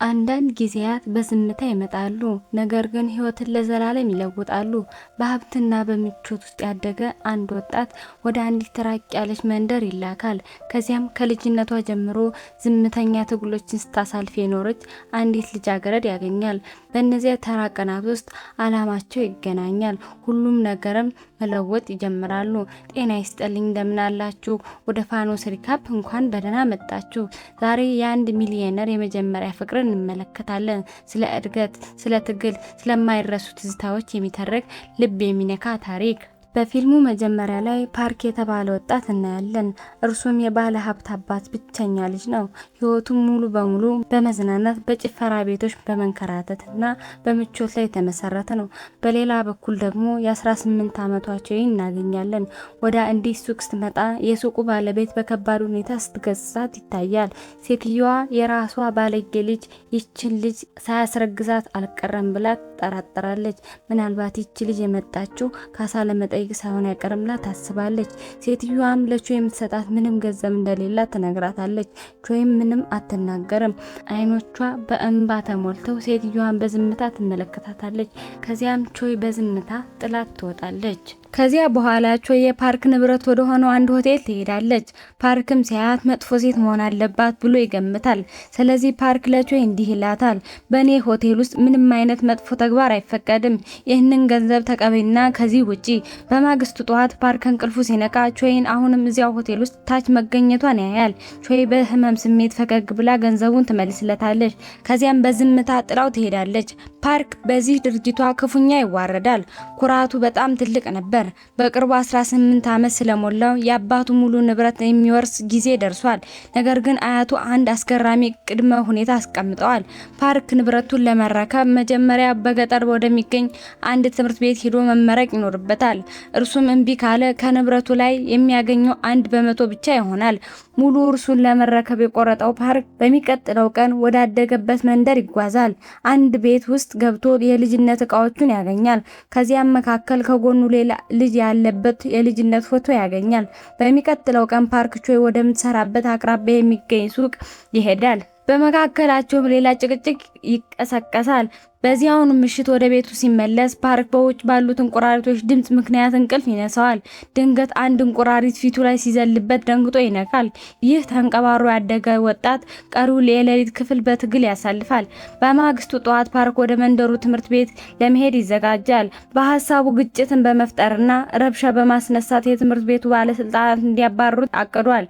አንዳንድ ጊዜያት በዝምታ ይመጣሉ፣ ነገር ግን ህይወትን ለዘላለም ይለውጣሉ። በሀብትና በምቾት ውስጥ ያደገ አንድ ወጣት ወደ አንዲት ራቅ ያለች መንደር ይላካል። ከዚያም ከልጅነቷ ጀምሮ ዝምተኛ ትግሎችን ስታሳልፍ የኖረች አንዲት ልጃገረድ ያገኛል። በእነዚያ ተራ ቀናት ውስጥ አላማቸው ይገናኛል፣ ሁሉም ነገርም መለወጥ ይጀምራሉ። ጤና ይስጥልኝ፣ እንደምን አላችሁ? ወደ ፋኖስ ሪካፕ እንኳን በደህና መጣችሁ። ዛሬ የአንድ ሚሊዮነር የመጀመሪያ ፍቅርን እንመለከታለን። ስለ እድገት፣ ስለ ትግል፣ ስለማይረሱ ትዝታዎች የሚተርክ ልብ የሚነካ ታሪክ። በፊልሙ መጀመሪያ ላይ ፓርክ የተባለ ወጣት እናያለን። እርሱም የባለ ሀብት አባት ብቸኛ ልጅ ነው። ህይወቱም ሙሉ በሙሉ በመዝናናት በጭፈራ ቤቶች በመንከራተት እና በምቾት ላይ የተመሰረተ ነው። በሌላ በኩል ደግሞ የ18 ዓመቷ ቾይ እናገኛለን። ወደ አንዲት ሱቅ ስትመጣ የሱቁ ባለቤት በከባድ ሁኔታ ስትገስጻት ይታያል። ሴትዮዋ የራሷ ባለጌ ልጅ ይችን ልጅ ሳያስረግዛት አልቀረም ብላ ትጠራጠራለች። ምናልባት ይች ልጅ የመጣችው ካሳ ለመጠየቅ ሳይሆን አይቀርም ብላ ታስባለች። ሴትዮዋም ለቾይ የምትሰጣት ምንም ገንዘብ እንደሌላ ትነግራታለች። ቾይም ምንም አትናገርም። አይኖቿ በእንባ ተሞልተው ሴትዮዋን በዝምታ ትመለከታታለች። ከዚያም ቾይ በዝምታ ጥላት ትወጣለች። ከዚያ በኋላ ቾይ የፓርክ ንብረት ወደ ሆነው አንድ ሆቴል ትሄዳለች። ፓርክም ሲያያት መጥፎ ሴት መሆን አለባት ብሎ ይገምታል። ስለዚህ ፓርክ ለቾይ እንዲህ ይላታል፣ በእኔ ሆቴል ውስጥ ምንም አይነት መጥፎ ተግባር አይፈቀድም። ይህንን ገንዘብ ተቀበይና ከዚህ ውጪ። በማግስቱ ጠዋት ፓርክ እንቅልፉ ሲነቃ ቾይን አሁንም እዚያው ሆቴል ውስጥ ታች መገኘቷን ያያል። ቾይ በህመም ስሜት ፈገግ ብላ ገንዘቡን ትመልስለታለች። ከዚያም በዝምታ ጥላው ትሄዳለች። ፓርክ በዚህ ድርጊቷ ክፉኛ ይዋረዳል። ኩራቱ በጣም ትልቅ ነበር። በቅርቡ 18 ዓመት ስለሞላው የአባቱ ሙሉ ንብረት የሚወርስ ጊዜ ደርሷል። ነገር ግን አያቱ አንድ አስገራሚ ቅድመ ሁኔታ አስቀምጠዋል። ፓርክ ንብረቱን ለመረከብ መጀመሪያ በገጠር ወደሚገኝ አንድ ትምህርት ቤት ሄዶ መመረቅ ይኖርበታል። እርሱም እምቢ ካለ ከንብረቱ ላይ የሚያገኘው 1% ብቻ ይሆናል። ሙሉ እርሱን ለመረከብ የቆረጠው ፓርክ በሚቀጥለው ቀን ወዳደገበት መንደር ይጓዛል። አንድ ቤት ውስጥ ገብቶ የልጅነት እቃዎቹን ያገኛል። ከዚያም መካከል ከጎኑ ሌላ ልጅ ያለበት የልጅነት ፎቶ ያገኛል። በሚቀጥለው ቀን ፓርክ ቾይ ወደምትሰራበት አቅራቢያ የሚገኝ ሱቅ ይሄዳል። በመካከላቸው ሌላ ጭቅጭቅ ይቀሰቀሳል። በዚያውኑ ምሽት ወደ ቤቱ ሲመለስ ፓርክ በውጭ ባሉት እንቁራሪቶች ድምጽ ምክንያት እንቅልፍ ይነሳዋል። ድንገት አንድ እንቁራሪት ፊቱ ላይ ሲዘልበት ደንግጦ ይነቃል። ይህ ተንቀባሮ ያደገ ወጣት ቀሪውን የሌሊት ክፍል በትግል ያሳልፋል። በማግስቱ ጠዋት ፓርክ ወደ መንደሩ ትምህርት ቤት ለመሄድ ይዘጋጃል። በሀሳቡ ግጭትን በመፍጠርና ረብሻ በማስነሳት የትምህርት ቤቱ ባለስልጣናት እንዲያባርሩት አቅዷል።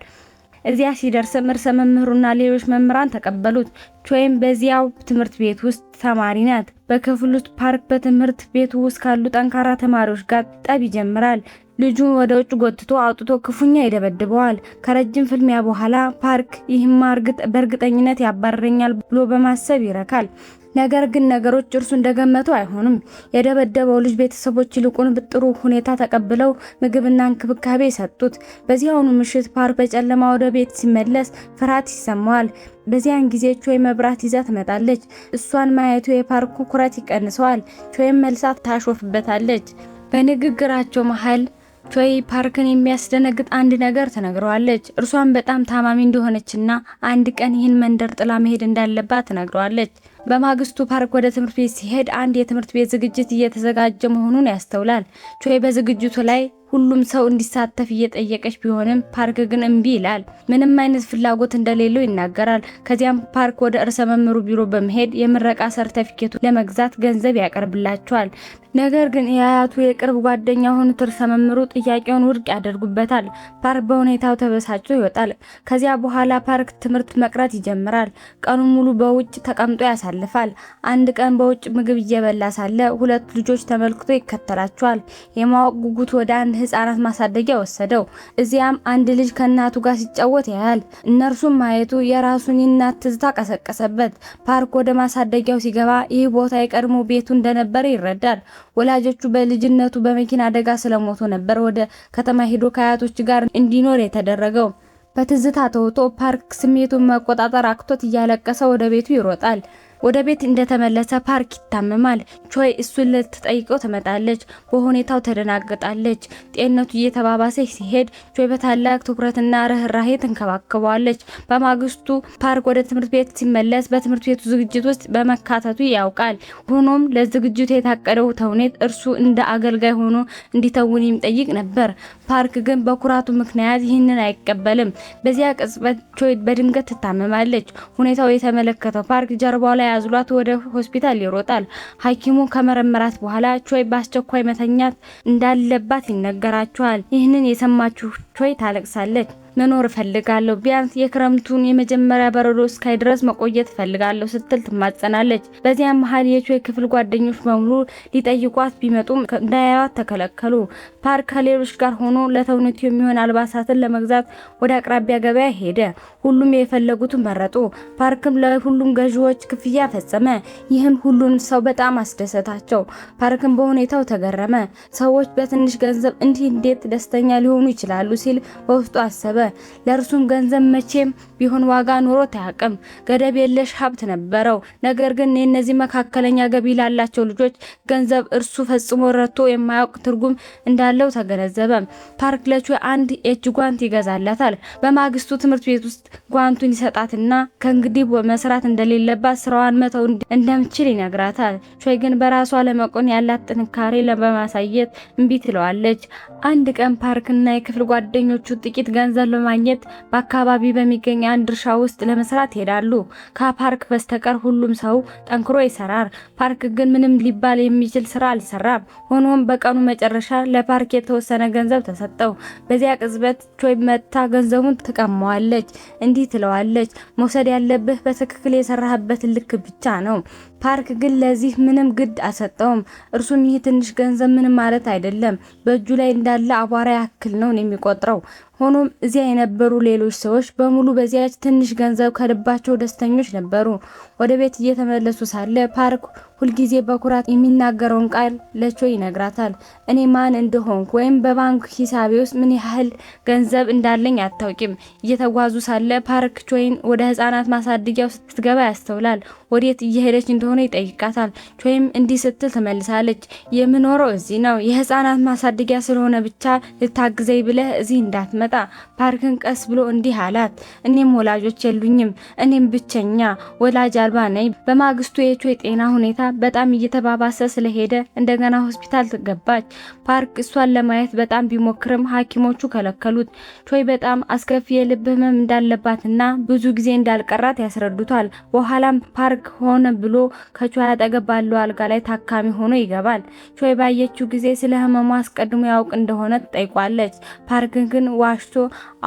እዚያ ሲደርስም ርዕሰ መምህሩና ሌሎች መምህራን ተቀበሉት። ቾይም በዚያው ትምህርት ቤት ውስጥ ተማሪ ናት። በክፍል ውስጥ ፓርክ በትምህርት ቤቱ ውስጥ ካሉ ጠንካራ ተማሪዎች ጋር ጠብ ይጀምራል። ልጁን ወደ ውጭ ጎትቶ አውጥቶ ክፉኛ ይደበድበዋል። ከረጅም ፍልሚያ በኋላ ፓርክ ይህማ በእርግጠኝነት ያባረረኛል ብሎ በማሰብ ይረካል። ነገር ግን ነገሮች እርሱ እንደገመተው አይሆኑም። የደበደበው ልጅ ቤተሰቦች ይልቁን በጥሩ ሁኔታ ተቀብለው ምግብና እንክብካቤ ሰጡት። በዚያውኑ ምሽት ፓርክ በጨለማ ወደ ቤት ሲመለስ ፍርሃት ይሰማዋል። በዚያን ጊዜ ቾይ መብራት ይዛ ትመጣለች። እሷን ማየቱ የፓርኩ ኩራት ይቀንሰዋል። ቾይም መልሳ ታሾፍበታለች። በንግግራቸው መሃል ቾይ ፓርክን የሚያስደነግጥ አንድ ነገር ትነግረዋለች። እርሷን በጣም ታማሚ እንደሆነችና አንድ ቀን ይህን መንደር ጥላ መሄድ እንዳለባት ትነግረዋለች። በማግስቱ ፓርክ ወደ ትምህርት ቤት ሲሄድ አንድ የትምህርት ቤት ዝግጅት እየተዘጋጀ መሆኑን ያስተውላል። ቾይ በዝግጅቱ ላይ ሁሉም ሰው እንዲሳተፍ እየጠየቀች ቢሆንም ፓርክ ግን እምቢ ይላል። ምንም አይነት ፍላጎት እንደሌለው ይናገራል። ከዚያም ፓርክ ወደ ርዕሰ መምህሩ ቢሮ በመሄድ የምረቃ ሰርተፊኬቱ ለመግዛት ገንዘብ ያቀርብላቸዋል። ነገር ግን የአያቱ የቅርብ ጓደኛ የሆኑት ርዕሰ መምህሩ ጥያቄውን ውድቅ ያደርጉበታል። ፓርክ በሁኔታው ተበሳጭቶ ይወጣል። ከዚያ በኋላ ፓርክ ትምህርት መቅረት ይጀምራል። ቀኑን ሙሉ በውጭ ተቀምጦ ያሳልፋል። አንድ ቀን በውጭ ምግብ እየበላ ሳለ ሁለት ልጆች ተመልክቶ ይከተላቸዋል። የማወቅ ጉጉት ወደ አንድ ህፃናት ማሳደጊያ ወሰደው። እዚያም አንድ ልጅ ከእናቱ ጋር ሲጫወት ያያል። እነርሱም ማየቱ የራሱን እናት ትዝታ ቀሰቀሰበት። ፓርክ ወደ ማሳደጊያው ሲገባ ይህ ቦታ የቀድሞ ቤቱ እንደነበረ ይረዳል። ወላጆቹ በልጅነቱ በመኪና አደጋ ስለሞቱ ነበር ወደ ከተማ ሄዶ ከአያቶች ጋር እንዲኖር የተደረገው። በትዝታ ተውጦ ፓርክ ስሜቱን መቆጣጠር አቅቶት እያለቀሰ ወደ ቤቱ ይሮጣል። ወደ ቤት እንደተመለሰ ፓርክ ይታመማል። ቾይ እሱን ልትጠይቀው ትመጣለች። በሁኔታው ተደናግጣለች። ጤንነቱ እየተባባሰ ሲሄድ ቾይ በታላቅ ትኩረትና ርህራሄ ትንከባከበዋለች። በማግስቱ ፓርክ ወደ ትምህርት ቤት ሲመለስ በትምህርት ቤቱ ዝግጅት ውስጥ በመካተቱ ያውቃል። ሆኖም ለዝግጅቱ የታቀደው ተውኔት እርሱ እንደ አገልጋይ ሆኖ እንዲተውን የሚጠይቅ ነበር። ፓርክ ግን በኩራቱ ምክንያት ይህንን አይቀበልም። በዚያ ቅጽበት ቾይ በድንገት ትታመማለች። ሁኔታው የተመለከተው ፓርክ ጀርባው ላይ አዝሏት ወደ ሆስፒታል ይሮጣል። ሐኪሙ ከመረመራት በኋላ ቾይ በአስቸኳይ መተኛት እንዳለባት ይነገራቸዋል። ይህንን የሰማችው ቾይ ታለቅሳለች። መኖር እፈልጋለሁ፣ ቢያንስ የክረምቱን የመጀመሪያ በረዶ እስካይ ድረስ መቆየት እፈልጋለሁ ስትል ትማጸናለች። በዚያም መሀል የቾይ ክፍል ጓደኞች በሙሉ ሊጠይቋት ቢመጡም እንዳያዩት ተከለከሉ። ፓርክ ከሌሎች ጋር ሆኖ ለተውኔቱ የሚሆን አልባሳትን ለመግዛት ወደ አቅራቢያ ገበያ ሄደ። ሁሉም የፈለጉትን መረጡ። ፓርክም ለሁሉም ገዢዎች ክፍያ ፈጸመ። ይህም ሁሉን ሰው በጣም አስደሰታቸው። ፓርክም በሁኔታው ተገረመ። ሰዎች በትንሽ ገንዘብ እንዴት ደስተኛ ሊሆኑ ይችላሉ ሲል በውስጡ አሰበ። ለእርሱም ገንዘብ መቼም ቢሆን ዋጋ ኖሮት አያውቅም። ገደብ የለሽ ሀብት ነበረው። ነገር ግን የእነዚህ መካከለኛ ገቢ ላላቸው ልጆች ገንዘብ እርሱ ፈጽሞ ረድቶ የማያውቅ ትርጉም እንዳለው ተገነዘበ። ፓርክ ለቾይ አንድ የእጅ ጓንት ይገዛላታል። በማግስቱ ትምህርት ቤት ውስጥ ጓንቱን ይሰጣትና ከእንግዲህ መስራት እንደሌለባት ስራዋን መተው እንደምችል ይነግራታል። ቾይ ግን በራሷ ለመቆም ያላት ጥንካሬ በማሳየት እምቢ ትለዋለች። አንድ ቀን ፓርክና የክፍል ጓደኞቹ ጥቂት ገንዘብ ለማግኘት በአካባቢ በሚገኝ አንድ እርሻ ውስጥ ለመስራት ይሄዳሉ። ከፓርክ በስተቀር ሁሉም ሰው ጠንክሮ ይሰራል። ፓርክ ግን ምንም ሊባል የሚችል ስራ አልሰራም። ሆኖም በቀኑ መጨረሻ ለፓርክ የተወሰነ ገንዘብ ተሰጠው። በዚያ ቅጽበት ቾይ መታ ገንዘቡን ትቀማዋለች። እንዲህ ትለዋለች፣ መውሰድ ያለብህ በትክክል የሰራህበት ልክ ብቻ ነው። ፓርክ ግን ለዚህ ምንም ግድ አልሰጠውም። እርሱም ይህ ትንሽ ገንዘብ ምንም ማለት አይደለም፣ በእጁ ላይ እንዳለ አቧራ ያክል ነው የሚቆጥረው። ሆኖም እዚያ የነበሩ ሌሎች ሰዎች በሙሉ በዚያች ትንሽ ገንዘብ ከልባቸው ደስተኞች ነበሩ። ወደ ቤት እየተመለሱ ሳለ ፓርክ ሁልጊዜ በኩራት የሚናገረውን ቃል ለቾይ ይነግራታል። እኔ ማን እንደሆንኩ ወይም በባንክ ሂሳቤ ውስጥ ምን ያህል ገንዘብ እንዳለኝ አታውቂም። እየተጓዙ ሳለ ፓርክ ቾይን ወደ ህፃናት ማሳደጊያው ስትገባ ያስተውላል። ወዴት እየሄደች እንደሆነ ይጠይቃታል። ቾይም እንዲህ ስትል ትመልሳለች፣ የምኖረው እዚህ ነው። የህፃናት ማሳደጊያ ስለሆነ ብቻ ልታግዘኝ ብለህ እዚህ እንዳትመጣ። ፓርክን ቀስ ብሎ እንዲህ አላት፣ እኔም ወላጆች የሉኝም። እኔም ብቸኛ ወላጅ አልባ ነኝ። በማግስቱ የቾይ ጤና ሁኔታ በጣም እየተባባሰ ስለሄደ እንደገና ሆስፒታል ገባች። ፓርክ እሷን ለማየት በጣም ቢሞክርም ሐኪሞቹ ከለከሉት። ቾይ በጣም አስከፊ የልብ ህመም እንዳለባትና ብዙ ጊዜ እንዳልቀራት ያስረዱታል። በኋላም ፓርክ ሆነ ብሎ ከቾይ አጠገብ ባለው አልጋ ላይ ታካሚ ሆኖ ይገባል። ቾይ ባየችው ጊዜ ስለ ህመሙ አስቀድሞ ያውቅ እንደሆነ ትጠይቋለች። ፓርክ ግን ዋሽቶ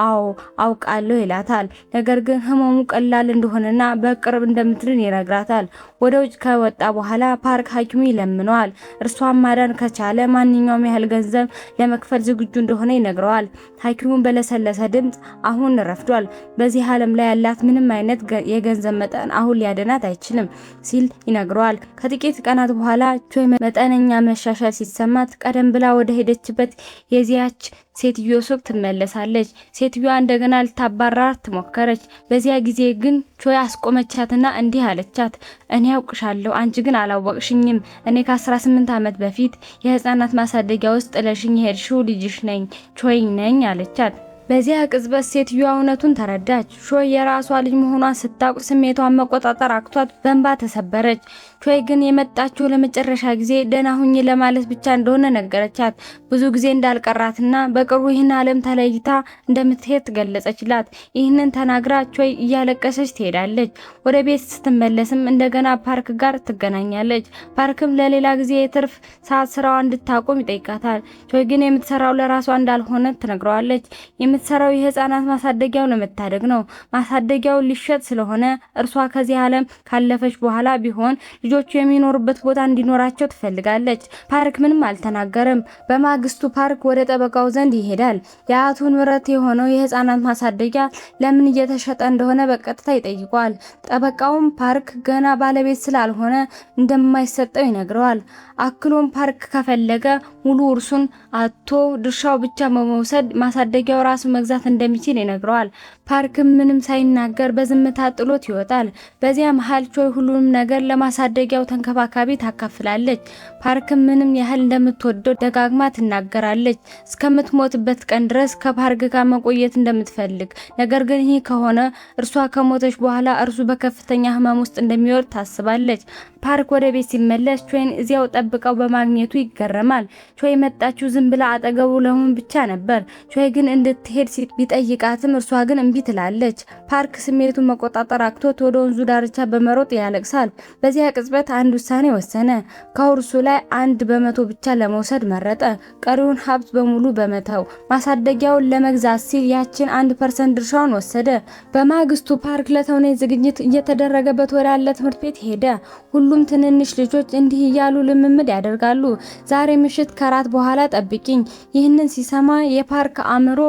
አዎ አውቃለሁ ይላታል። ነገር ግን ህመሙ ቀላል እንደሆነና በቅርብ እንደምትድን ይነግራታል። ወደ ውጭ ከወጣ በኋላ ፓርክ ሐኪሙ ይለምነዋል። እርሷን ማዳን ከቻለ ማንኛውም ያህል ገንዘብ ለመክፈል ዝግጁ እንደሆነ ይነግረዋል። ሐኪሙን በለሰለሰ ድምጽ አሁን ረፍዷል፣ በዚህ ዓለም ላይ ያላት ምንም አይነት የገንዘብ መጠን አሁን ሊያድናት አይችልም ሲል ይነግረዋል። ከጥቂት ቀናት በኋላ ቾይ መጠነኛ መሻሻል ሲሰማት ቀደም ብላ ወደ ሄደችበት የዚያች ሴትዮ ሱቅ ትመለሳለች። ሴትዮዋ እንደገና ልታባራት ትሞከረች። በዚያ ጊዜ ግን ቾይ አስቆመቻትና እንዲህ አለቻት፣ እኔ አውቅሻለሁ፣ አንቺ ግን አላወቅሽኝም። እኔ ከ18 ዓመት በፊት የህፃናት ማሳደጊያ ውስጥ ጥለሽኝ የሄድሽው ልጅሽ ነኝ፣ ቾይ ነኝ አለቻት። በዚያ ቅጽበት ሴትዮዋ እውነቱን ተረዳች። ቾይ የራሷ ልጅ መሆኗን ስታውቅ ስሜቷን መቆጣጠር አቅቷት በእንባ ተሰበረች። ቾይ ግን የመጣችው ለመጨረሻ ጊዜ ደህና ሁኚ ለማለት ብቻ እንደሆነ ነገረቻት። ብዙ ጊዜ እንዳልቀራትና በቅርቡ ይህን ዓለም ተለይታ እንደምትሄድ ገለጸችላት። ይህንን ተናግራ ቾይ እያለቀሰች ትሄዳለች። ወደ ቤት ስትመለስም እንደገና ፓርክ ጋር ትገናኛለች። ፓርክም ለሌላ ጊዜ የትርፍ ሰዓት ስራዋ እንድታቆም ይጠይቃታል። ቾይ ግን የምትሰራው ለራሷ እንዳልሆነ ትነግረዋለች። የምትሰራው የህፃናት ማሳደጊያው ለመታደግ ነው። ማሳደጊያው ሊሸጥ ስለሆነ እርሷ ከዚህ ዓለም ካለፈች በኋላ ቢሆን ልጆቹ የሚኖሩበት ቦታ እንዲኖራቸው ትፈልጋለች። ፓርክ ምንም አልተናገረም። በማግስቱ ፓርክ ወደ ጠበቃው ዘንድ ይሄዳል። የአያቱ ንብረት የሆነው የህፃናት ማሳደጊያ ለምን እየተሸጠ እንደሆነ በቀጥታ ይጠይቀዋል። ጠበቃውም ፓርክ ገና ባለቤት ስላልሆነ እንደማይሰጠው ይነግረዋል። አክሎም ፓርክ ከፈለገ ሙሉ እርሱን አቶ ድርሻው ብቻ በመውሰድ ማሳደጊያው ራሱ ራሱ መግዛት እንደሚችል ይነግረዋል። ፓርክም ምንም ሳይናገር በዝምታ ጥሎት ይወጣል። በዚያ መሃል ቾይ ሁሉንም ነገር ለማሳደጊያው ተንከባካቢ ታካፍላለች። ፓርክም ምንም ያህል እንደምትወደው ደጋግማ ትናገራለች። እስከምትሞትበት ቀን ድረስ ከፓርክ ጋር መቆየት እንደምትፈልግ፣ ነገር ግን ይህ ከሆነ እርሷ ከሞተች በኋላ እርሱ በከፍተኛ ህመም ውስጥ እንደሚወድቅ ታስባለች። ፓርክ ወደ ቤት ሲመለስ ቾይን እዚያው ጠብቀው በማግኘቱ ይገረማል። ቾይ መጣችው ዝም ብላ አጠገቡ ለመሆን ብቻ ነበር። ቾይ ግን እንድትሄድ ቢጠይቃትም እርሷ ግን እምቢ ትላለች። ፓርክ ስሜቱን መቆጣጠር አቅቶት ወደ ወንዙ ዳርቻ በመሮጥ ያለቅሳል። በዚያ ቅጽበት አንድ ውሳኔ ወሰነ። ከውርሱ ላይ 1% ብቻ ለመውሰድ መረጠ። ቀሪውን ሀብት በሙሉ በመተው ማሳደጊያውን ለመግዛት ሲል ያችን 1% ድርሻውን ወሰደ። በማግስቱ ፓርክ ለተውኔት ዝግጅት እየተደረገበት ወዳለ ትምህርት ቤት ሄደ። ሁሉም ትንንሽ ልጆች እንዲህ እያሉ ልምምድ ያደርጋሉ። ዛሬ ምሽት ከራት በኋላ ጠብቂኝ። ይህንን ሲሰማ የፓርክ አእምሮ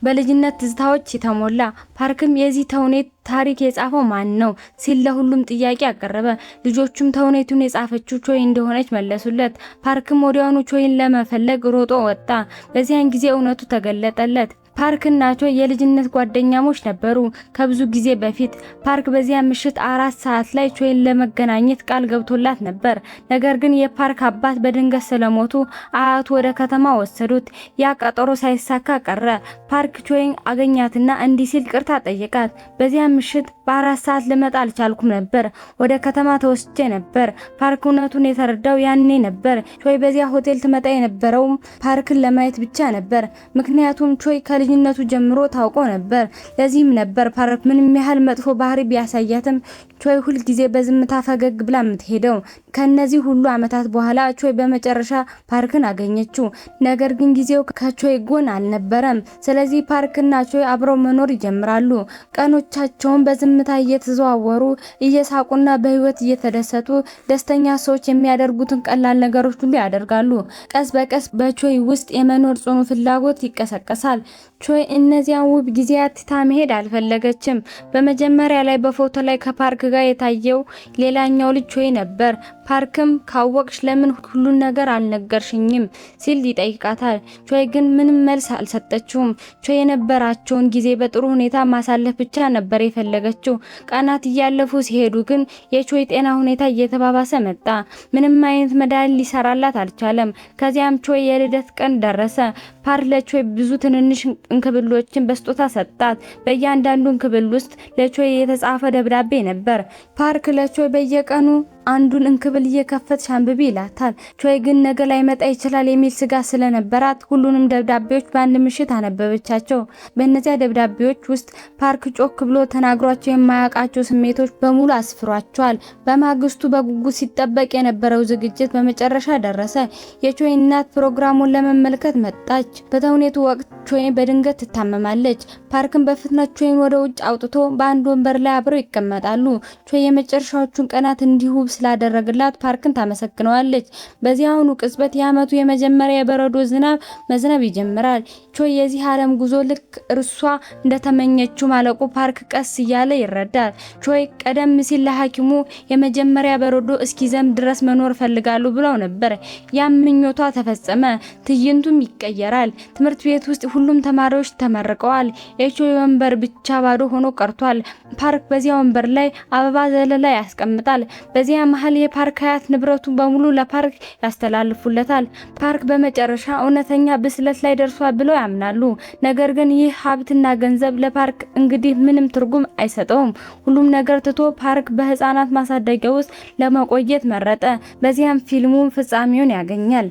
በልጅነት ትዝታዎች የተሞላ። ፓርክም የዚህ ተውኔት ታሪክ የጻፈው ማን ነው ሲል ለሁሉም ጥያቄ አቀረበ። ልጆቹም ተውኔቱን የጻፈችው ቾይ እንደሆነች መለሱለት። ፓርክም ወዲያውኑ ቾይን ለመፈለግ ሮጦ ወጣ። በዚያን ጊዜ እውነቱ ተገለጠለት። ፓርክ እና ቾይ የልጅነት ጓደኛሞች ነበሩ። ከብዙ ጊዜ በፊት ፓርክ በዚያ ምሽት 4 ሰዓት ላይ ቾይን ለመገናኘት ቃል ገብቶላት ነበር። ነገር ግን የፓርክ አባት በድንገት ስለሞቱ አያቱ ወደ ከተማ ወሰዱት። ያ ቀጠሮ ሳይሳካ ቀረ። ፓርክ ቾይን አገኛትና እንዲህ ሲል ቅርታ ጠየቃት። በዚያ ምሽት በ4 ሰዓት ልመጣ አልቻልኩም ነበር። ወደ ከተማ ተወስጄ ነበር። ፓርክ እውነቱን የተረዳው ያኔ ነበር። ቾይ በዚያ ሆቴል ትመጣ የነበረውም ፓርክን ለማየት ብቻ ነበር። ምክንያቱም ቾይ ከልጅነቱ ጀምሮ ታውቆ ነበር። ለዚህም ነበር ፓርክ ምንም ያህል መጥፎ ባህሪ ቢያሳያትም ቾይ ሁል ጊዜ በዝምታ ፈገግ ብላ የምትሄደው። ከነዚህ ሁሉ አመታት በኋላ ቾይ በመጨረሻ ፓርክን አገኘችው። ነገር ግን ጊዜው ከቾይ ጎን አልነበረም። ስለዚህ ፓርክና ቾይ አብረው መኖር ይጀምራሉ። ቀኖቻቸውን በዝምታ እየተዘዋወሩ እየሳቁና በህይወት እየተደሰቱ ደስተኛ ሰዎች የሚያደርጉትን ቀላል ነገሮች ሁሉ ያደርጋሉ። ቀስ በቀስ በቾይ ውስጥ የመኖር ጽኑ ፍላጎት ይቀሰቀሳል። ቾይ እነዚያን ውብ ጊዜያት ትታ መሄድ አልፈለገችም። በመጀመሪያ ላይ በፎቶ ላይ ከፓርክ ጋር የታየው ሌላኛው ልጅ ቾይ ነበር። ፓርክም ካወቅሽ ለምን ሁሉን ነገር አልነገርሽኝም ሲል ይጠይቃታል። ቾይ ግን ምንም መልስ አልሰጠችውም። ቾይ የነበራቸውን ጊዜ በጥሩ ሁኔታ ማሳለፍ ብቻ ነበር የፈለገችው። ቀናት እያለፉ ሲሄዱ ግን የቾይ ጤና ሁኔታ እየተባባሰ መጣ። ምንም አይነት መድኃኒት ሊሰራላት አልቻለም። ከዚያም ቾይ የልደት ቀን ደረሰ። ፓርክ ለቾይ ብዙ ትንንሽ እንክብሎችን በስጦታ ሰጣት። በእያንዳንዱ እንክብል ውስጥ ለቾይ የተጻፈ ደብዳቤ ነበር። ፓርክ ለቾይ በየቀኑ አንዱን እንክብል እየከፈተች አንብቢ ይላታል። ቾይ ግን ነገ ላይ መጣ ይችላል የሚል ስጋት ስለነበራት ሁሉንም ደብዳቤዎች በአንድ ምሽት አነበበቻቸው። በእነዚያ ደብዳቤዎች ውስጥ ፓርክ ጮክ ብሎ ተናግሯቸው የማያውቃቸው ስሜቶች በሙሉ አስፍሯቸዋል። በማግስቱ በጉጉት ሲጠበቅ የነበረው ዝግጅት በመጨረሻ ደረሰ። የቾይ እናት ፕሮግራሙን ለመመልከት መጣች። በተውኔቱ ወቅት ቾይ በድንገት ትታመማለች። ፓርክን በፍጥነት ቾይን ወደ ውጭ አውጥቶ በአንድ ወንበር ላይ አብረው ይቀመጣሉ። ቾይ የመጨረሻዎቹን ቀናት እንዲሁ ስላደረገላት ፓርክን ታመሰግነዋለች። በዚያውኑ ቅጽበት የዓመቱ የመጀመሪያ የበረዶ ዝናብ መዝነብ ይጀምራል። ቾይ የዚህ ዓለም ጉዞ ልክ እርሷ እንደተመኘችው ማለቁ ፓርክ ቀስ እያለ ይረዳል። ቾይ ቀደም ሲል ለሐኪሙ የመጀመሪያ በረዶ እስኪዘንብ ድረስ መኖር ፈልጋሉ ብለው ነበር። ያም ምኞቷ ተፈጸመ። ትዕይንቱም ይቀየራል። ትምህርት ቤት ውስጥ ሁሉም ተማሪዎች ተመርቀዋል። የቾይ ወንበር ብቻ ባዶ ሆኖ ቀርቷል። ፓርክ በዚያ ወንበር ላይ አበባ ዘለላ ያስቀምጣል። በዚያ መሃል የፓርክ አያት ንብረቱን በሙሉ ለፓርክ ያስተላልፉለታል። ፓርክ በመጨረሻ እውነተኛ ብስለት ላይ ደርሷል ብለው ያምናሉ። ነገር ግን ይህ ሀብትና ገንዘብ ለፓርክ እንግዲህ ምንም ትርጉም አይሰጠውም። ሁሉም ነገር ትቶ ፓርክ በህፃናት ማሳደጊያ ውስጥ ለመቆየት መረጠ። በዚያም ፊልሙ ፍጻሜውን ያገኛል።